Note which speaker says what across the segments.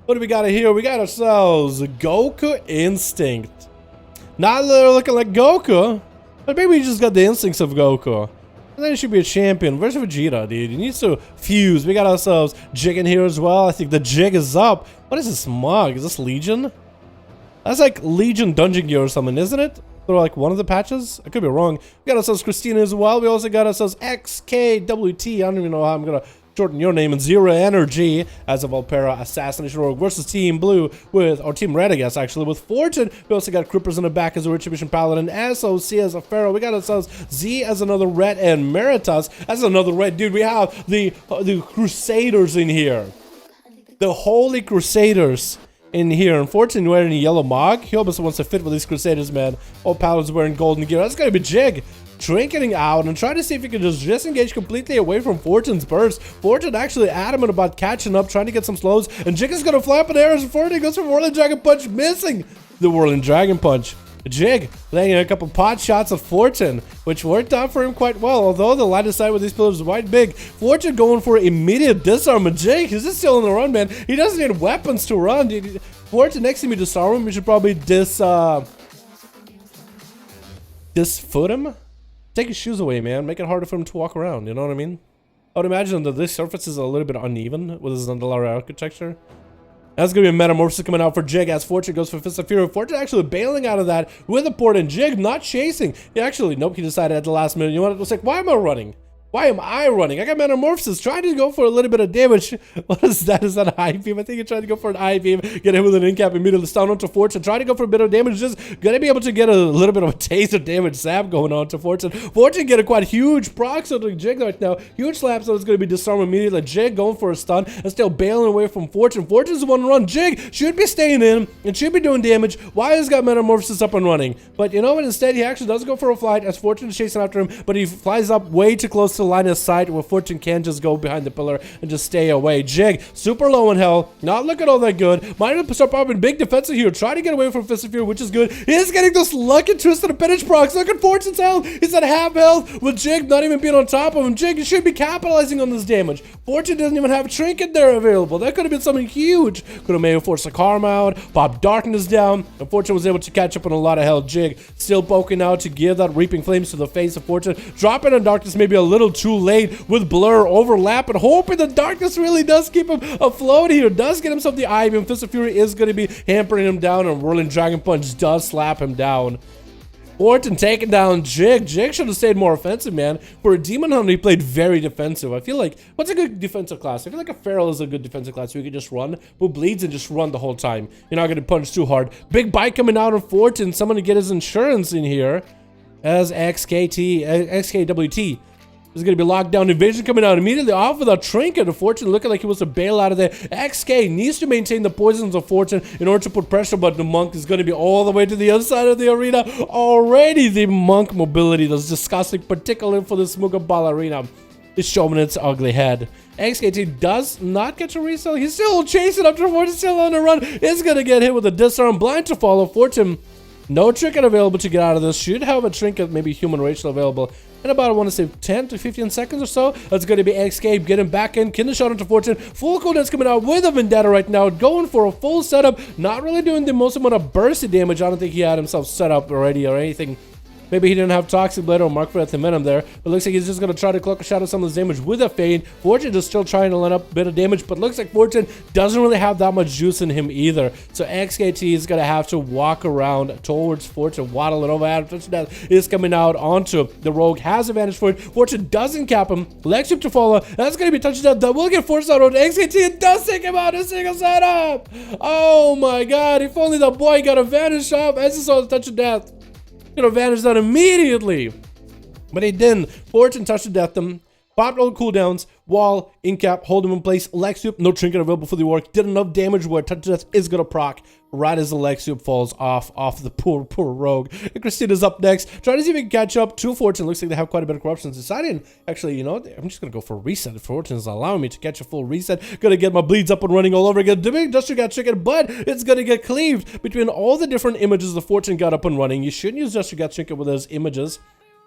Speaker 1: What do we got here? We got ourselves Goku Instinct. Not looking like Goku, but maybe he just got the instincts of Goku. And then he should be a champion. Where's Vegeta, dude? He needs to fuse. We got ourselves Jig in here as well. I think the Jig is up. What is this mug? Is this Legion? That's like Legion Dungeon Gear or something, isn't it? Or like one of the patches? I could be wrong. We got ourselves Christina as well. We also got ourselves XKWT. I don't even know how I'm gonna shorten your name, and Zero Energy as a Valpera Assassination Rogue versus Team Blue with, or Team Red, I guess, actually, with Fortune. We also got Crippers in the back as a Retribution Paladin, SOC as a Pharaoh. We got ourselves Z as another Red, and Meritas as another Red. Dude, we have the Crusaders in here. The Holy Crusaders in here. Unfortunately, wearing a yellow mog. He almost wants to fit with these Crusaders, man. All Paladins wearing golden gear. That's gonna be Jig. Trinketing out and trying to see if he can just disengage completely away from Fortune's burst. Fortune actually adamant about catching up, trying to get some slows, and Jig is gonna fly up in the air as Fortune goes for Whirling Dragon Punch, missing the Whirling Dragon Punch. Jig laying a couple pot shots of Fortune, which worked out for him quite well, although the line of sight with these pillars is quite big. Fortune going for immediate disarm, and Jig is still on the run, man. He doesn't need weapons to run. Fortune next to me disarm him. We should probably disfoot him. Take his shoes away, man. Make it harder for him to walk around, you know what I mean? I would imagine that this surface is a little bit uneven with his Dalaran architecture. That's going to be a metamorphosis coming out for Jig as Fortune goes for Fist of Fury. Fortune actually bailing out of that with a port, and Jig not chasing. He actually, nope, he decided at the last minute, you know what, it was like, why am I running? Why am I running? I got Metamorphosis, trying to go for a little bit of damage. What is that? Is that an eye beam? I think he tried to go for an eye beam, get hit with an incap, immediately stun onto Fortune, try to go for a bit of damage, just gonna be able to get a little bit of a taste of damage zap going on to Fortune. Fortune get a quite huge proc on the Jig right now. Huge slap, so it's gonna be disarmed immediately. Jig going for a stun and still bailing away from Fortune. Fortune's the one run. Jig should be staying in and should be doing damage. Why has got Metamorphosis up and running? But you know what? Instead, he actually does go for a flight as Fortune is chasing after him, but he flies up way too close to the line of sight where Fortune can just go behind the pillar and just stay away. Jig, super low in health, not looking all that good. Might start popping big defensive here, trying to get away from Fist of Fury, which is good. He's getting those lucky twisted appendage procs. Look at Fortune's health. He's at half health with Jig not even being on top of him. Jig should be capitalizing on this damage. Fortune doesn't even have a trinket there available. That could have been something huge. Could have maybe forced the Karma out, pop Darkness down, and Fortune was able to catch up on a lot of health. Jig still poking out to give that Reaping Flames to the face of Fortune. Dropping on Darkness maybe a little too late with Blur overlap, and hoping the Darkness really does keep him afloat here. Does get himself the eye beam. Fist of Fury is going to be hampering him down, and Whirling Dragon Punch does slap him down. Fortune taking down Jig. Jig should have stayed more offensive, man. For a Demon Hunter, he played very defensive. I feel like, what's a good defensive class? I feel like a Feral is a good defensive class. You can just run, who bleeds and just run the whole time. You're not going to punch too hard. Big bite coming out on Fortune. Someone to get his insurance in here as XKWT. There's going to be lockdown evasion coming out immediately off with a trinket of Fortune, looking like he wants to bail out of there. XK needs to maintain the poisons of Fortune in order to put pressure, but the Monk is going to be all the way to the other side of the arena. Already the Monk mobility that's disgusting, particularly for this Smuga Ballerina, is showing its ugly head. XKT does not get a resell. He's still chasing after Fortune, still on the run. Is going to get hit with a disarm, blind to follow. Fortune, no trinket available to get out of this. Should have a trinket, maybe Human Rachel available in about, I want to say, 10 to 15 seconds or so. That's going to be XK getting back in. Kinder shot into Fortune. Full cooldown's coming out with a Vendetta right now. Going for a full setup. Not really doing the most amount of bursty damage. I don't think he had himself set up already or anything. Maybe he didn't have Toxic Blade or Mark for Venom there. But looks like he's just going to try to cloak a shot of some of this damage with a Fade. Fortune is still trying to line up a bit of damage, but looks like Fortune doesn't really have that much juice in him either. So XKT is going to have to walk around towards Fortune, waddling over. Touch Death is coming out onto the Rogue. Has advantage for it. Fortune doesn't cap him. Leg sweep to follow. That's going to be Touch Death. That will get forced out on XKT. It does take him out in a single setup. Oh my god. If only the boy got a vanish off as he saw the Touch of Death. Could have vanished that immediately, but he didn't. Fortune touched to death him. Popped all cooldowns, wall, incap, hold him in place, leg sweep, no trinket available for the orc. Did enough damage where touch death is gonna proc right as the leg sweep falls off the poor rogue. And Christina's up next, trying to see if he can catch up to Fortune. Looks like they have quite a bit of corruption. Deciding, actually, you know, I'm just gonna go for a reset. Fortune is allowing me to catch a full reset. Gonna get my bleeds up and running all over again. The big Duster got chicken, but it's gonna get cleaved between all the different images the Fortune got up and running. You shouldn't use Duster got chicken with those images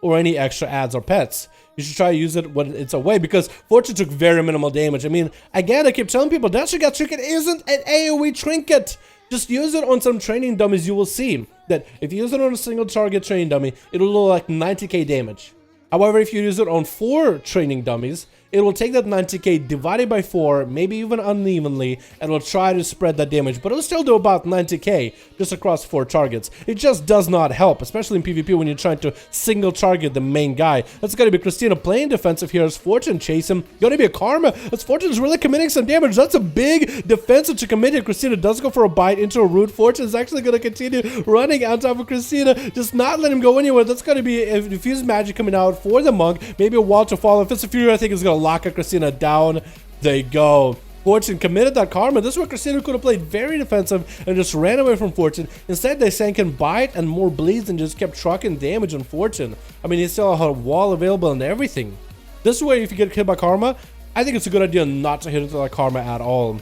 Speaker 1: or any extra ads or pets. You should try to use it when it's away, because Fortune took very minimal damage. I mean, again, I keep telling people, Duster got chicken isn't an AoE trinket. Just use it on some training dummies. You will see that if you use it on a single target training dummy, it'll do like 90k damage. However, if you use it on 4 training dummies, it will take that 90k divided by 4, maybe even unevenly, and will try to spread that damage, but it'll still do about 90k just across 4 targets. It just does not help, especially in PvP when you're trying to single target the main guy. That's gonna be Christina playing defensive here as Fortune chase him. Gonna be a Karma as Fortune's really committing some damage. That's a big defensive to commit it. Christina does go for a bite into a root. Fortune is actually gonna continue running on top of Christina, just not let him go anywhere. That's gonna be a diffused magic coming out for the monk. Maybe a wall to follow. Fist of Fury, I think, is gonna lock Christina down. There you go. Fortune committed that Karma. This is where Christina could have played very defensive and just ran away from Fortune. Instead, they sank in bite and more bleeds and just kept trucking damage on Fortune. I mean, he still had a wall available and everything. This way, if you get hit by Karma, I think it's a good idea not to hit into that Karma at all.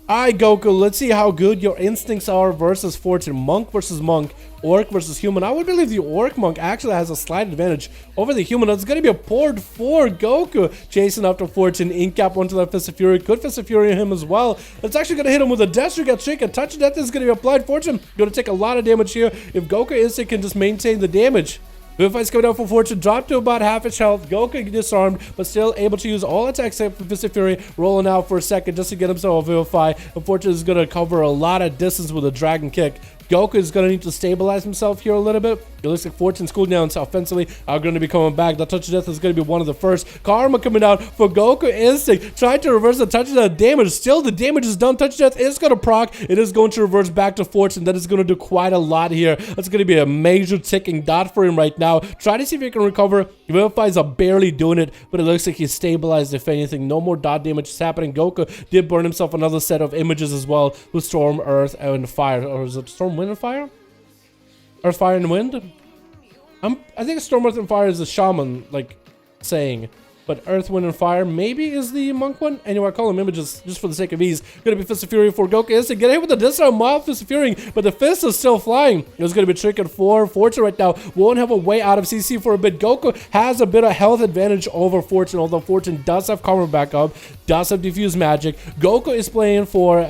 Speaker 1: Alright, Goku, let's see how good your instincts are versus Fortune. Monk versus monk, orc versus human. I would believe the orc monk actually has a slight advantage over the human. It's going to be a port for Goku, chasing after Fortune. Incap onto that Fist of Fury. Could Fist of Fury him as well. It's actually going to hit him with a Death Streak. A touch of death is going to be applied. Fortune going to take a lot of damage here if Goku instant can just maintain the damage. Vivify's coming down for Fortune, dropped to about half its health. Goku disarmed, but still able to use all attacks except for Fist of Fury, rolling out for a second just to get himself a Vivify. And Fortune is going to cover a lot of distance with a Dragon Kick. Goku is going to need to stabilize himself here a little bit. It looks like Fortune's cooldowns offensively are going to be coming back. The touch of death is going to be one of the first. Karma coming out for Goku Instinct, trying to reverse the touch of death damage. Still, the damage is done. Touch of death is going to proc. It is going to reverse back to Fortune. That is going to do quite a lot here. That's going to be a major ticking dot for him right now. Try to see if he can recover. Vivifies are barely doing it, but it looks like he's stabilized, if anything. No more dot damage is happening. Goku did burn himself another set of images as well with Storm, Earth, and Fire. Or is it Storm, Wind, and Fire? Earth, Fire, and Wind? I think Storm, Earth, and Fire is the shaman, like, saying. But Earth, Wind, and Fire maybe is the monk one. Anyway, I call them images just for the sake of ease. Gonna be Fist of Fury for Goku Instinct. Get hit with the disarm mild Fist of Fury, but the fist is still flying. It's gonna be Trinket for Fortune right now. Won't have a way out of CC for a bit. Goku has a bit of health advantage over Fortune, although Fortune does have Karma back up, does have Diffuse Magic. Goku is playing for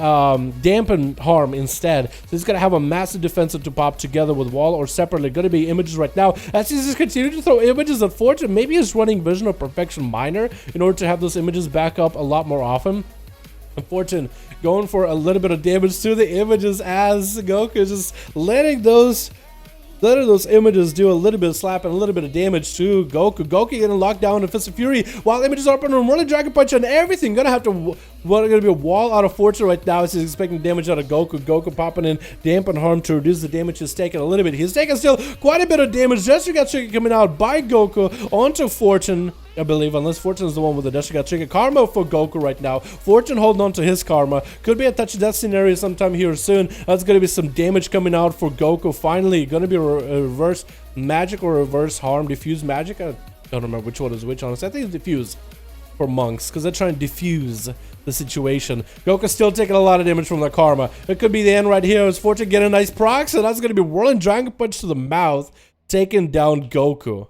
Speaker 1: Dampen Harm instead. So he's gonna have a massive defensive to pop together with Wall or separately. Gonna be images right now. As he's just continuing to throw images at Fortune, maybe he's running Vision of Perfection Minor in order to have those images back up a lot more often. And Fortune going for a little bit of damage to the images as Goku is just letting those images do a little bit of slap and a little bit of damage to Goku. Goku getting locked down in Fist of Fury while images are up and running Dragon Punch and everything. Gonna be a wall out of Fortune right now as he's expecting damage out of Goku. Goku popping in Dampen Harm to reduce the damage he's taking a little bit. He's taking still quite a bit of damage. Just got Chicken coming out by Goku onto Fortune, I believe, unless Fortune is the one with the Deshiga Chicken. Karma for Goku right now. Fortune holding on to his Karma. Could be a touch of death scenario sometime here soon. That's going to be some damage coming out for Goku. Finally, going to be a reverse magic or reverse harm. Diffuse magic? I don't remember which one is which, honestly. I think it's diffuse for monks because they're trying to diffuse the situation. Goku's still taking a lot of damage from the Karma. It could be the end right here as Fortune getting a nice proc. So that's going to be whirling Dragon Punch to the mouth, taking down Goku.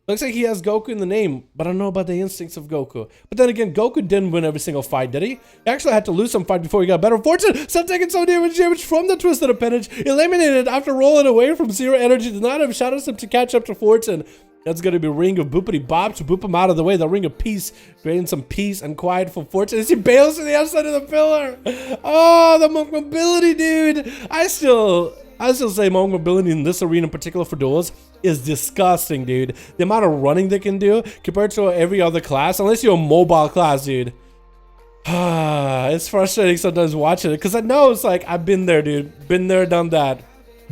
Speaker 1: Looks like he has Goku in the name, but I don't know about the instincts of Goku. But then again, Goku didn't win every single fight, did he? He actually had to lose some fight before he got better. Fortune still taking some damage from the Twisted Appendage. Eliminated after rolling away from zero energy. Did not have Shadow Step to catch up to Fortune. That's going to be Ring of Boopity Bop to boop him out of the way. The Ring of Peace, creating some peace and quiet for Fortune as he bails to the outside of the pillar. Oh, the monk mobility, dude. I still say monk mobility in this arena in particular for duels is disgusting, dude. The amount of running they can do compared to every other class, unless you're a mobile class, dude. It's frustrating sometimes watching it because I know it's like, I've been there, dude. Been there, done that.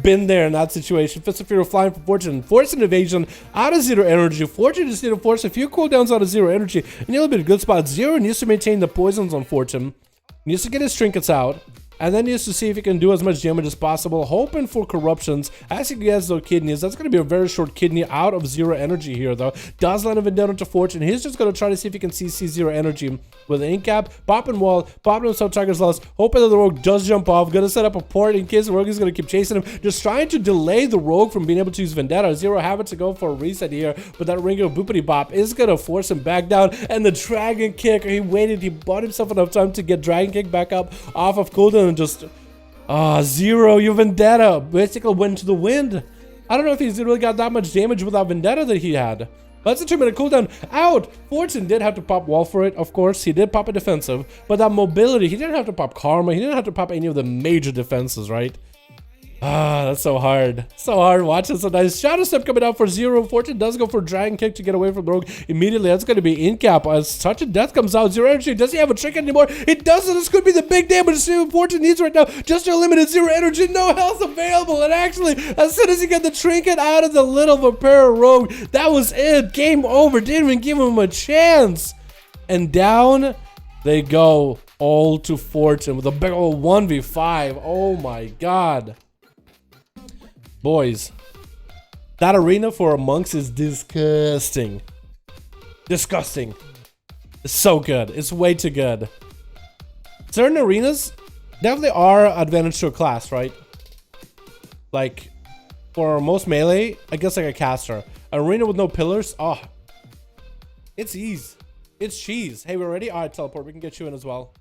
Speaker 1: Been there in that situation. Fist of Fury flying for Fortune. Force an evasion out of 0 energy. Fortune just need to force a few cooldowns out of 0 energy. And you'll be in a good spot. 0 needs to maintain the poisons on Fortune. Needs to get his trinkets out. And then he has to see if he can do as much damage as possible, hoping for corruptions as he gets those kidneys. That's going to be a very short kidney out of 0 energy here, though. Does land a Vendetta to Fortune. He's just going to try to see if he can CC 0 energy with an incap, popping wall, popping himself Tiger's Loss, hoping that the rogue does jump off. Going to set up a port in case the rogue is going to keep chasing him. Just trying to delay the rogue from being able to use Vendetta. 0 having to go for a reset here, but that ring of boopity bop is going to force him back down. And the Dragon Kick, he waited, he bought himself enough time to get Dragon Kick back up off of cooldown and just... 0, you Vendetta. Basically went to the wind. I don't know if he's really got that much damage without Vendetta that he had. But that's a 2-minute cooldown. Out! Fortune did have to pop wall for it, of course. He did pop a defensive. But that mobility, he didn't have to pop Karma. He didn't have to pop any of the major defenses, right? That's so hard. So hard watching. So nice. Shadow Step coming out for 0. Fortune does go for Dragon Kick to get away from the rogue immediately. That's going to be in cap. As Touch of Death comes out. 0 energy. Does he have a trick anymore? It doesn't. This could be the big damage Fortune needs right now. Just to eliminate 0 energy. No health available. And actually, as soon as he got the trinket out of the little Vipera rogue, that was it. Game over. Didn't even give him a chance. And down they go all to Fortune with a big old 1v5. Oh my god. Boys, that arena for monks is disgusting. Disgusting. It's so good. It's way too good. Certain arenas definitely are advantage to a class, right? Like, for most melee, I guess like a caster. An arena with no pillars, oh, it's ease. It's cheese. Hey, we're ready? All right, teleport. We can get you in as well.